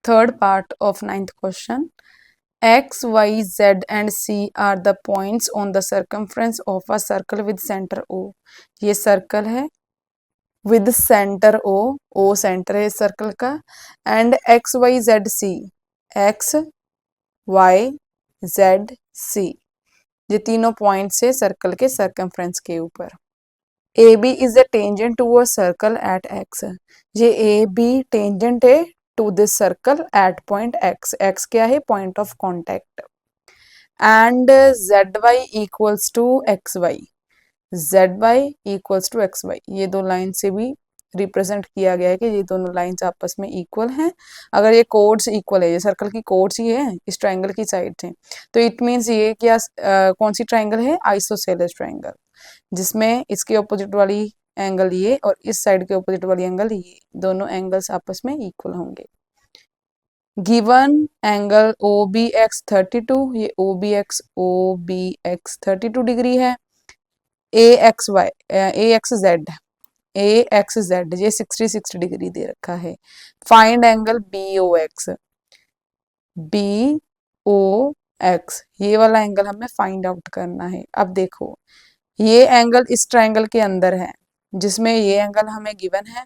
Third part of ninth question. X, Y, Z and C are the points on the circumference of a circle with center O. ये circle है with center O. O centre है इस circle का. And X, Y, Z, C. X, Y, Z, C. ये तीनों points है circle के circumference के ऊपर. A B is the tangent to a circle at X. ये ए बी टेंजेंट है to this circle at point X. X क्या है? Point of contact. And Z Y equals to X Y. Z Y equals to X Y. ये दो line से भी represent किया गया है कि ये दोनों लाइंस आपस में इक्वल हैं. अगर ये कोड्स इक्वल है, ये सर्कल की कोड्स ही है इस ट्रायंगल की साइड से, तो इट मीन्स ये क्या कौन सी ट्रायंगल है? आइसोसेलेस ट्रायंगल, जिसमें इसके ऑपोजिट वाली एंगल ये और इस साइड के ऑपोजिट वाली एंगल ये, दोनों एंगल्स आपस में इक्वल होंगे. Given angle O B X 32. ये ओ बी एक्स 32 डिग्री है. A X Y A X Z ये 66 डिग्री दे रखा है. Find angle B O X. ये वाला एंगल हमें फाइंड आउट करना है. अब देखो, ये एंगल इस ट्रायंगल के अंदर है, जिसमें ये एंगल हमें गिवन है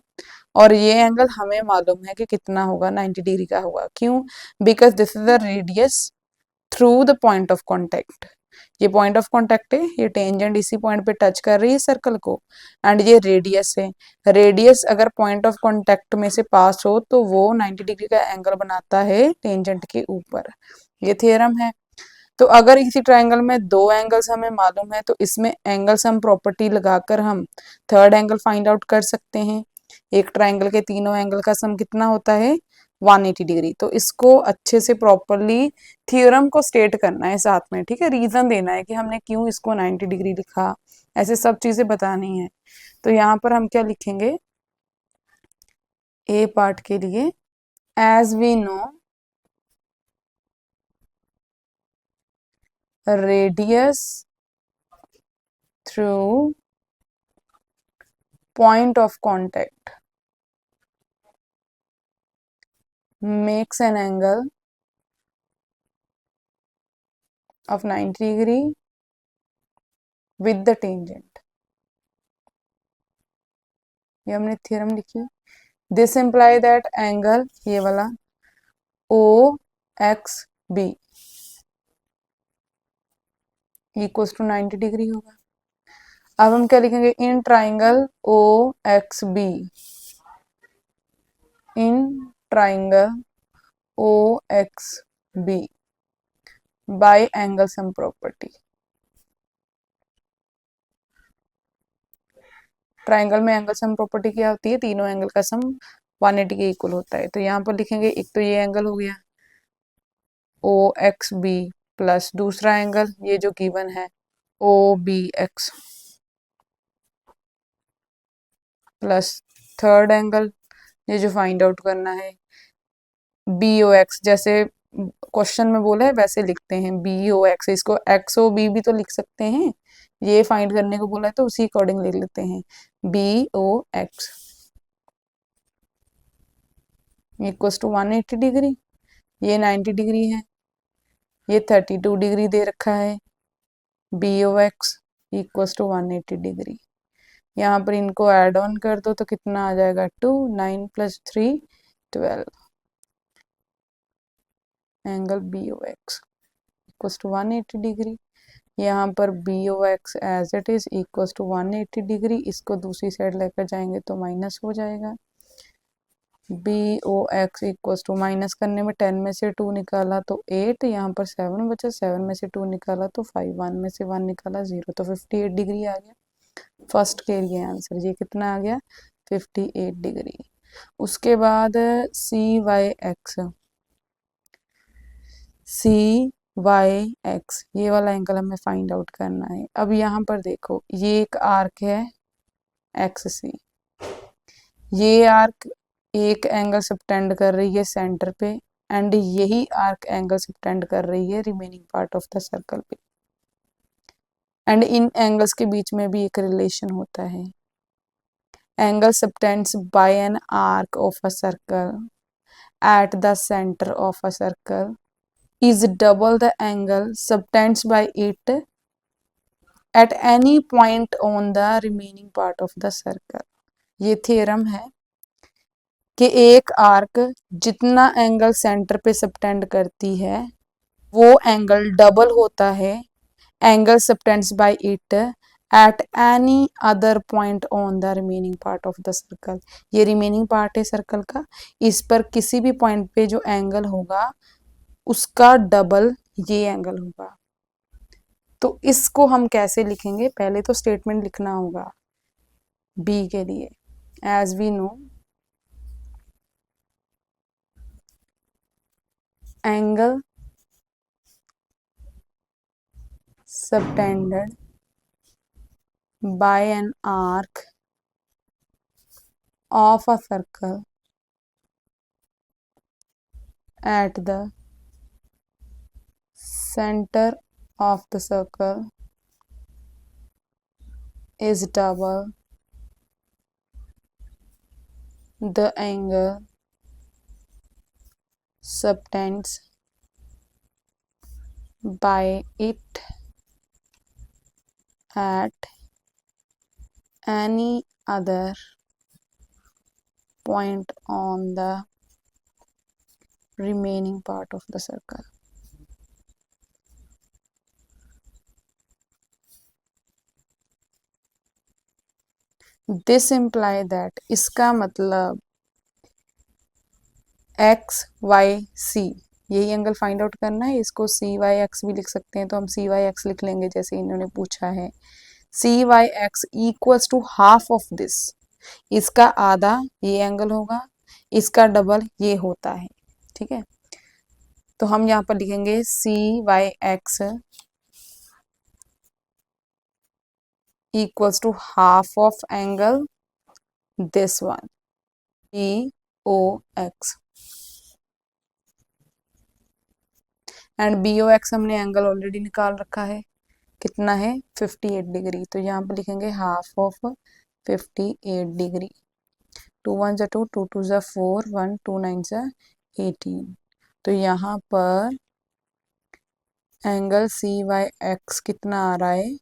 और ये एंगल हमें मालूम है कि कितना होगा, 90 डिग्री का होगा. क्यों? Because this is the radius through the point of contact. ये पॉइंट ऑफ कॉन्टेक्ट है, ये टेंजेंट इसी पॉइंट पे टच कर रही है सर्कल को, एंड ये रेडियस है. रेडियस अगर पॉइंट ऑफ कॉन्टेक्ट में से पास हो तो वो 90 डिग्री का एंगल बनाता है टेंजेंट के ऊपर. ये थ्योरम है. तो अगर इसी ट्रायंगल में दो एंगल्स हमें मालूम है तो इसमें एंगल सम प्रॉपर्टी लगाकर हम थर्ड एंगल फाइंड आउट कर सकते हैं. एक ट्रायंगल के तीनों एंगल का सम कितना होता है? 180 डिग्री. तो इसको अच्छे से प्रॉपरली थ्योरम को स्टेट करना है साथ में, ठीक है. रीजन देना है कि हमने क्यों इसको 90 डिग्री लिखा, ऐसे सब चीजें बतानी है. तो यहाँ पर हम क्या लिखेंगे ए पार्ट के लिए? As we know radius through point of contact makes an angle of 90 degree with the tangent. ये हमने थ्योरम लिखी. दिस इम्प्लाई दैट एंगल ये वाला O X B equals to 90 degree होगा. अब हम क्या लिखेंगे? In triangle O X B, in triangle O X B by angle sum property. Triangle में एंगल सम प्रॉपर्टी क्या होती है? तीनों एंगल का सम 180 के इक्वल होता है. तो यहाँ पर लिखेंगे, एक तो ये एंगल हो गया ओ एक्स बी प्लस दूसरा एंगल ये जो गिवन है O B X plus third angle ये जो फाइंड आउट करना है बी ओ एक्स. जैसे क्वेश्चन में बोला है वैसे लिखते हैं बी ओ एक्स. इसको एक्स ओ बी भी तो लिख सकते हैं, ये फाइंड करने को बोला है तो उसी अकॉर्डिंग लिख लेते हैं B O X equals to 180 degree. ये 90 डिग्री है, ये 32 डिग्री दे रखा है. B O X equals to 180 degree. यहाँ पर इनको ऐड ऑन कर दो तो कितना आ जाएगा? 2 9 + 3 12. Angle B O X equals to 180 degree. यहाँ पर B O X as it is equals to 180 degree. इसको दूसरी साइड लेकर जाएंगे तो माइनस हो जाएगा. B O X equals to minus करने में 10 में से 2 निकाला तो 8, यहाँ पर 7 बचा, 7 में से 2 निकाला तो 5, 1 में से 1 निकाला 0, तो 58 डिग्री आ गया फर्स्ट के लिए आंसर. ये कितना आ गया? 58 डिग्री. उसके बाद सी वाई एक्स ये वाला एंगल हमें फाइंड आउट करना है. अब यहाँ पर देखो, ये एक आर्क है एक्स सी. ये आर्क एक एंगल सबटेंड कर रही है सेंटर पे एंड यही आर्क एंगल सबटेंड कर रही है remaining part of the circle पे. एंड इन एंगल्स के बीच में भी एक रिलेशन होता है. Angle subtends by an arc of a circle at the center of a circle is double the angle subtended by it at any point on the remaining part of the circle। ये theorem है कि एक arc जितना angle centre पे subtend करती है वो angle double होता है angle subtends by it at any other point on the remaining part of the circle. ये रिमेनिंग पार्ट है सर्कल का, इस पर किसी भी पॉइंट पे जो एंगल होगा उसका डबल ये एंगल होगा। तो इसको हम कैसे लिखेंगे, पहले तो स्टेटमेंट लिखना होगा बी के लिए। As we know angle subtended by an arc of a circle at the center of the circle is double the angle subtended by it at any other point on the remaining part of the circle। This imply that इसका मतलब x Y C यही angle find out करना है। इसको सी Y x भी लिख सकते हैं, तो हम सी वाई एक्स लिख लेंगे जैसे इन्होंने पूछा है। C Y X equals to half of this, इसका आधा ये एंगल होगा, इसका डबल ये होता है। ठीक है, तो हम यहाँ पर लिखेंगे C Y X equals to half of angle this one B O X, and B O X हमने एंगल ऑलरेडी निकाल रखा है, कितना है 58 डिग्री। तो यहाँ पर लिखेंगे हाफ ऑफ 58 डिग्री। 2 1 जा 2, 2 2 जा 4, 1 2 9 जा 18। तो यहाँ पर एंगल सी वाई एक्स कितना आ रहा है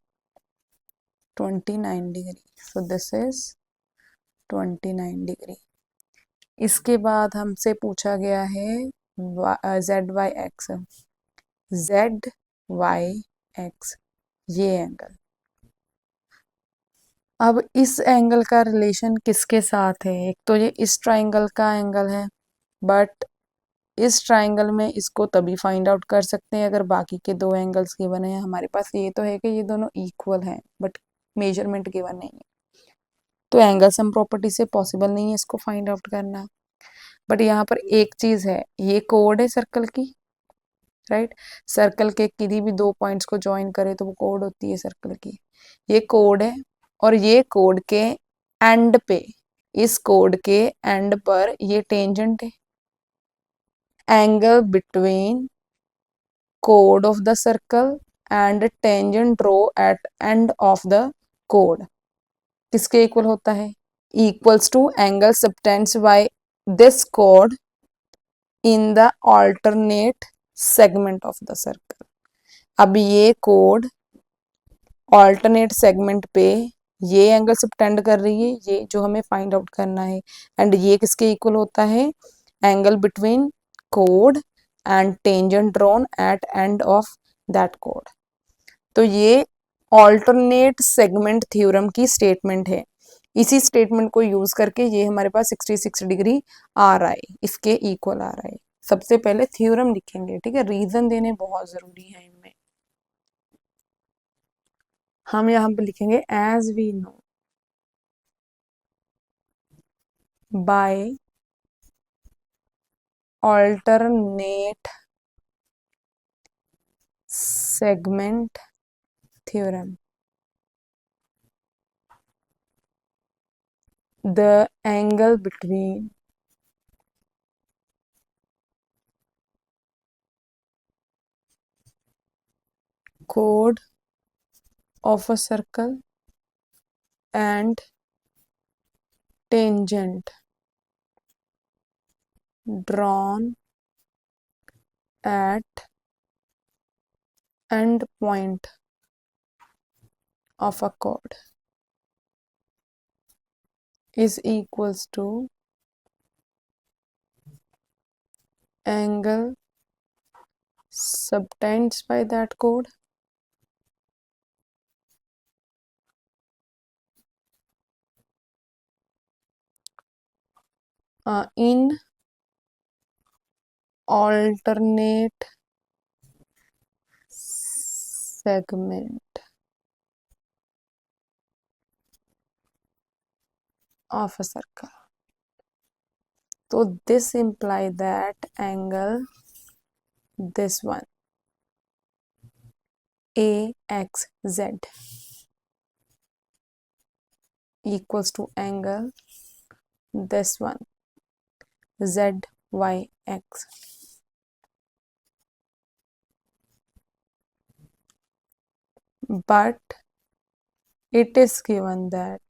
29 degree. So this is 29 degree. इसके बाद हमसे पूछा गया है Z Y X, Z Y X ये एंगल। अब इस एंगल का रिलेशन किसके साथ है, एक तो ये इस ट्राइंगल का एंगल है, बट इस ट्राइंगल में इसको तभी फाइंड आउट कर सकते हैं अगर बाकी के दो एंगल्स गिवन है। हमारे पास ये तो है कि ये दोनों इक्वल हैं, बट मेजरमेंट गिवन नहीं है, तो एंगल सम प्रॉपर्टी से पॉसिबल नहीं है इसको फाइंड आउट करना। बट यहाँ पर एक चीज है, ये कोड है सर्कल की, राइट। सर्कल के किसी भी दो पॉइंट्स को ज्वाइन करे तो वो कोड होती है सर्कल की, ये कोड है। और ये कोड के एंड पे, इस कोड के एंड पर ये टेंजेंट है। Angle between code of the circle and tangent row eight end of the code किसके इक्वल होता है, equals to angle subtends by this code in the alternate segment of the circle. अब ये code alternate segment पे ये angle subtend कर रही है, ये जो हमें फाइंड आउट करना है, एंड ये किसके इक्वल होता है, angle between code and tangent drawn at end of that code. तो ये ऑल्टरनेट सेगमेंट थ्योरम की स्टेटमेंट है। इसी स्टेटमेंट को यूज करके ये हमारे पास 66 डिग्री आ रहा है, इसके इक्वल आ रहा है। सबसे पहले थ्योरम लिखेंगे, ठीक है, रीजन देने बहुत जरूरी है इनमें। हम यहाँ पे लिखेंगे as we know by alternate segment theorem the angle between chord of a circle and tangent drawn at end point of a chord is equals to angle subtended by that chord in alternate segment of a circle. So this imply that angle, this one, AXZ equals to angle, this one, ZYX. But it is given that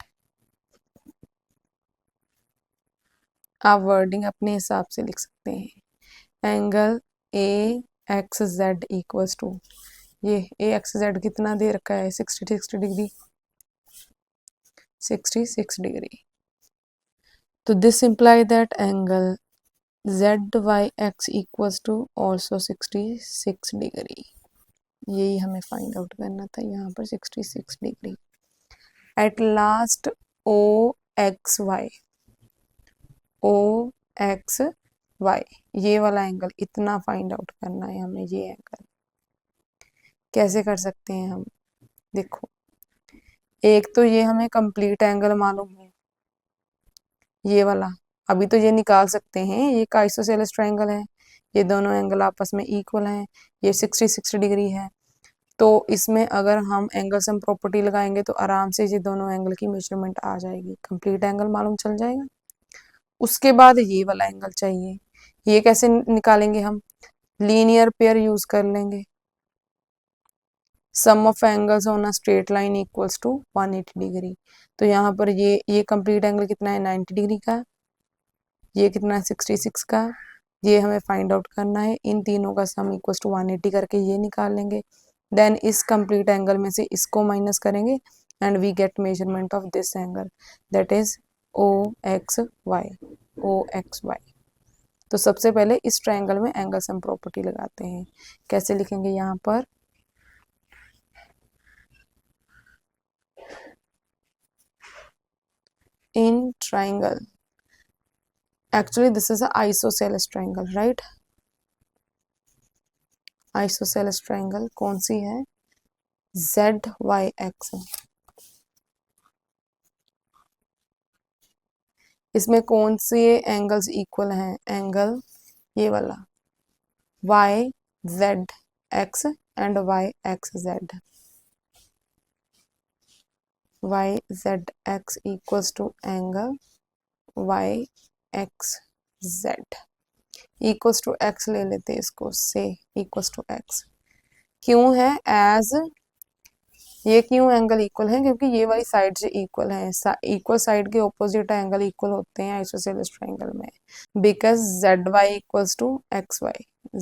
आप wording अपने हिसाब से लिख सकते हैं। Angle AXZ equals to, ये AXZ कितना दे रखा है, 66 डिग्री, 66 डिग्री। तो this imply that angle ZYX equals to also 66 degree. यही हमें फाइंड आउट करना था यहाँ पर, 66 degree. At last OXY, OXY ये वाला एंगल इतना फाइंड आउट करना है हमें। ये एंगल कैसे कर सकते हैं हम, देखो, एक तो ये हमें कंप्लीट एंगल मालूम है, ये वाला अभी तो ये निकाल सकते हैं, ये एक आइसोसेलेस ट्रायंगल है, ये दोनों एंगल आपस में इक्वल हैं, ये 66 डिग्री है। तो इसमें अगर हम एंगल सम प्रॉपर्टी लगाएंगे तो आराम से ये दोनों एंगल की मेजरमेंट आ जाएगी, कंप्लीट एंगल मालूम चल जाएगा। उसके बाद ये वाला एंगल चाहिए, ये कैसे निकालेंगे हम, लीनियर पेयर यूज कर लेंगे। Sum of angles on a straight line equals to 180 degree. तो यहाँ पर ये कंप्लीट एंगल कितना है, 90 डिग्री का, ये कितना है 66 का, ये हमें फाइंड आउट करना है। इन तीनों का सम इक्वल्स टू 180 करके ये निकाल लेंगे। देन इस कंप्लीट एंगल में से इसको माइनस करेंगे and we get measurement of this angle, that is OXY। तो सबसे पहले इस ट्रायंगल में एंगल सम प्रॉपर्टी लगाते हैं। कैसे लिखेंगे यहाँ पर, in triangle, actually this is a isosceles triangle, right? isosceles triangle कौन सी है, ZYX। इसमें कौन से एंगल्स इक्वल हैं, एंगल ये वाला YZX and YXZ। YZX equals to angle YXZ equals to X ले लेते हैं इसको, से equals to X। क्यों है एज, ये क्यों एंगल इक्वल है, क्योंकि ये वाली साइड से इक्वल है, इक्वल साइड के ऑपोजिट एंगल इक्वल होते हैं आइसोसेलेस ट्रायंगल में। Because ZY equals to XY,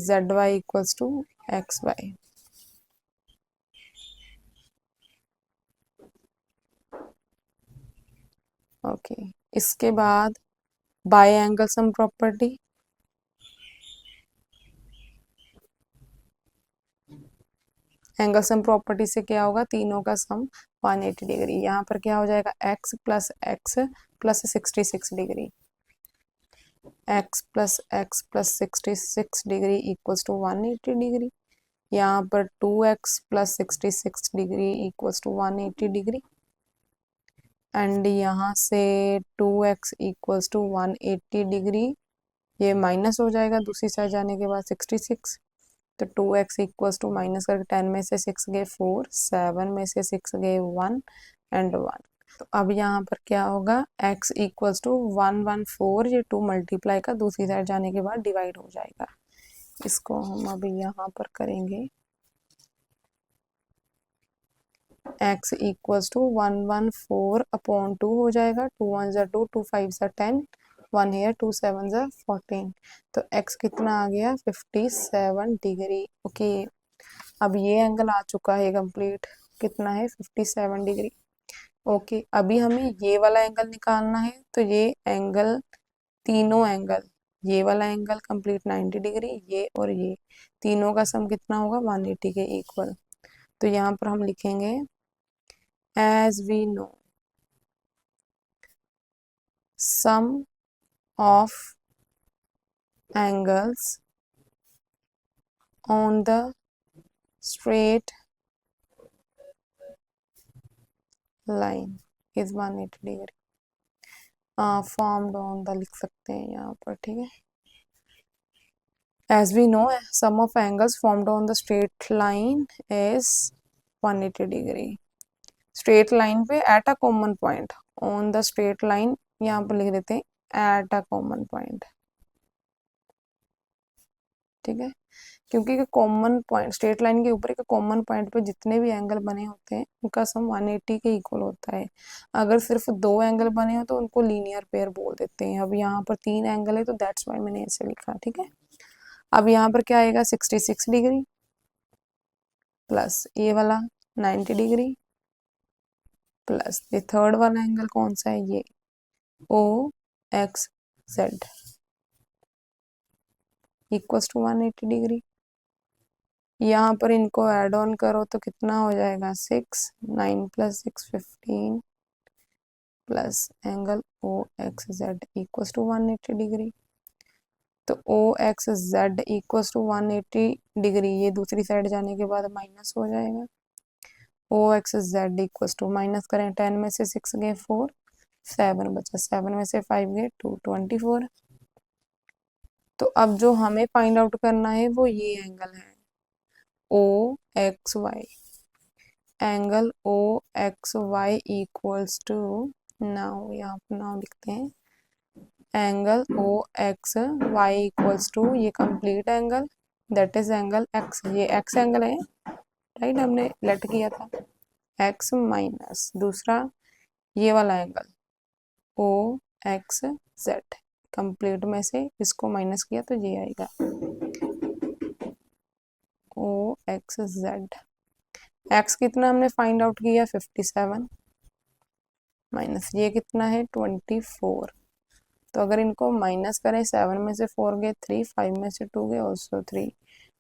ZY equals to XY। Okay, इसके बाद by angle sum property, angle sum property से क्या होगा, तीनों का सम 180 डिग्री। यहाँ पर क्या हो जाएगा, x plus X plus 66 degree, x plus X plus 66 degree equals to 180 degree. यहाँ पर 2x plus 66 degree equals to 180 degree and यहाँ से 2x इक्वल्स टू 180 डिग्री, ये माइनस हो जाएगा दूसरी साइड जाने के बाद 66। तो 2x इक्वल्स टू माइनस करके 10 में से 6 गए 4, 7 में से 6 गए 1 एंड 1। तो अब यहाँ पर क्या होगा, x इक्वल्स टू 114, ये 2 मल्टीप्लाई का दूसरी साइड जाने के बाद डिवाइड हो जाएगा। इसको हम अभी यहाँ पर करेंगे, x इक्वल्स टू 114 अपॉन 2 हो जाएगा, 2 1 ज़ा 2, 2 5 ज़ा 10, 1 here, 2 7 जा 14, तो x कितना आ गया 57 डिग्री। ओके, अब ये एंगल आ चुका है कंप्लीट, कितना है 57 डिग्री। ओके, अभी हमें ये वाला एंगल निकालना है, तो ये एंगल, तीनों एंगल, ये वाला एंगल कंप्लीट 90 डिग्री, ये और ये तीनों का सम कितना होगा 180 के इक्वल। तो यहाँ पर हम लिखेंगे as we know some of angles on the straight line is 180 degree, formed on the लिख सकते हैं यहाँ पर, ठीक है। as we know sum of angles formed on the straight line is 180 degree। straight line पे at a common point, on the straight line यहाँ पर लिख देते हैं at a common point, ठीक है। क्योंकि कॉमन पॉइंट, स्ट्रेट लाइन के ऊपर एक कॉमन पॉइंट पे जितने भी एंगल बने होते हैं उनका सम 180 के इक्वल होता है। अगर सिर्फ दो एंगल बने हो तो उनको लीनियर पेयर बोल देते हैं। अब यहाँ पर 3 एंगल है तो दैट्स वाई मैंने ऐसे लिखा, ठीक है। अब यहाँ पर क्या आएगा 66 डिग्री प्लस ये वाला 90 डिग्री प्लस ये थर्ड वाला एंगल कौन सा है, ये O X Z equals to 180 degree. यहाँ पर इनको ऐड ऑन करो तो कितना हो जाएगा 6, 9 plus 6 15 plus angle O X Z equals to 180 degree. तो O X Z equals to 180 degree, ये दूसरी साइड जाने के बाद माइनस हो जाएगा। O X Z equals to, minus करें 10 में से 6 गए 4, 7 बचा, 7 में से 5 गए 2, 24। तो अब जो हमें फाइंड आउट करना है वो ये एंगल है O X Y, angle O X Y equals to, now यहाँ पर नाउ लिखते हैं angle O X Y equals to, ये complete angle that is angle X, ये एक्स एंगल है राइट, हमने लेट किया था, एक्स माइनस दूसरा ये वाला angle O X Z, complete में से इसको माइनस किया तो ये आएगा ओ एक्स जेड। एक्स कितना हमने फाइंड आउट किया 57 माइनस ये कितना है 24। तो अगर इनको माइनस करें 7 में से 4 गए 3, 5 में से 2 गए ऑल्सो 3,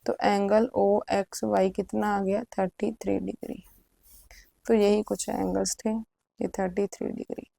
तो एंगल ओ एक्स वाई कितना आ गया 33 डिग्री। तो यही कुछ एंगल्स थे, ये 33 डिग्री।